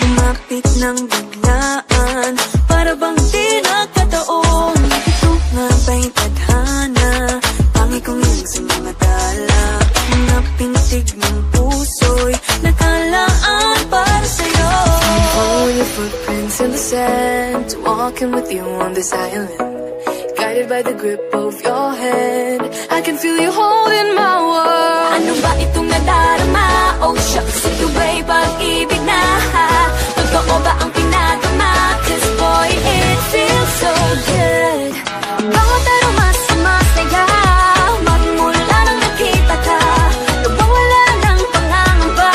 Lumapit ng biglaan, para bang di nagkataon. Ito nga ba'y tadhana, pangit kong yun sa mga tala. Mga pintig ng puso'y nakalaan para sa'yo. Following your footprints in the sand, walking with you on this island, guided by the grip of your hand. I can feel you holding my world. Ano ba itong nadarama? Oh shucks, ito ba'y pag-ibig na? Totoo ba ang pinagama? Cause boy, it feels so good. Bawat araw mas masaya, magmula nang nakita ka. Nawawala ng pangangamba,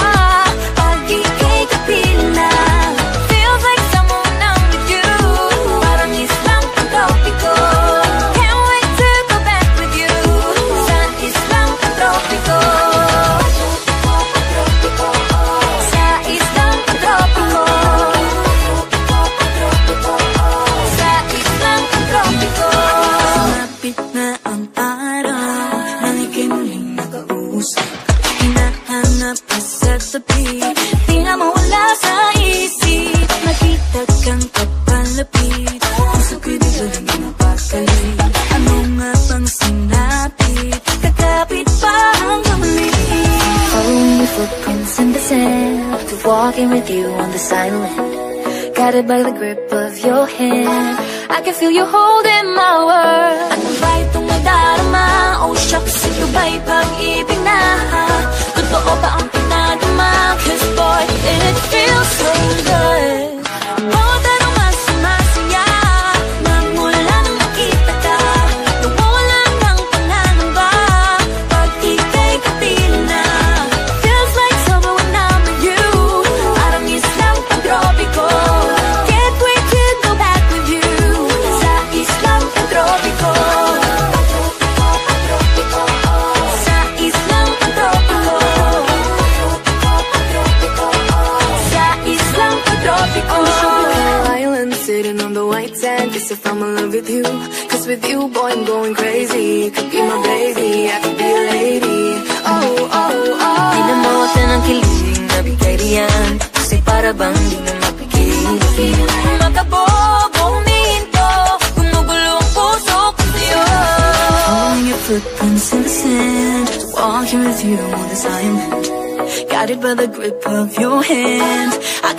pag ika'y kapiling na. Feels like someone I'm with you, parang islang pagkopiko. Can't wait to go back with you, sa islang pagkopiko. Sa islang pagkopiko. Sa islang pagkopiko. Sumapit na ang araw, nang ika'y muling nakausap. Hinahanap ka sa tabi, di na mawala sa isip. Nakita kang kapalapit, puso ko'y di ko lang napakali. Ano nga bang sinapit, kakapit pa hanggang muli. Following your footprints in the sand, walking with you on this island, guided by the grip of your hand. I can feel you holding my world. Ano ba itong nadarama? Oh shucks, ito ba'y pag-ibig na? Totoo ba ang pinagama? Cause boy, it feels so good. Bawat araw mas masaya, magmula nang nakita ka. Nawawala ng pangangamba, pag ika'y kapiling na. Feels like summer when I'm with you, parang islang pagtropiko. Can't wait to go back with you, sa islang pagtropiko. Sa islang pagtropiko. Sa islang pagtropiko. On the tropical island, sitting on the white sand, guess if I'm in love with you, cause with you, boy, I'm going crazy. You could be my baby, I could be a lady. Oh, oh, oh. Di na mawala ng kilig na bigay diyan, kasi para bang di na mapigil. Makabobo, humihinto, gumugulo ang puso ko sa'yo. Following your footprints in the sand, walking with you on this island, guided by the grip of your hand. I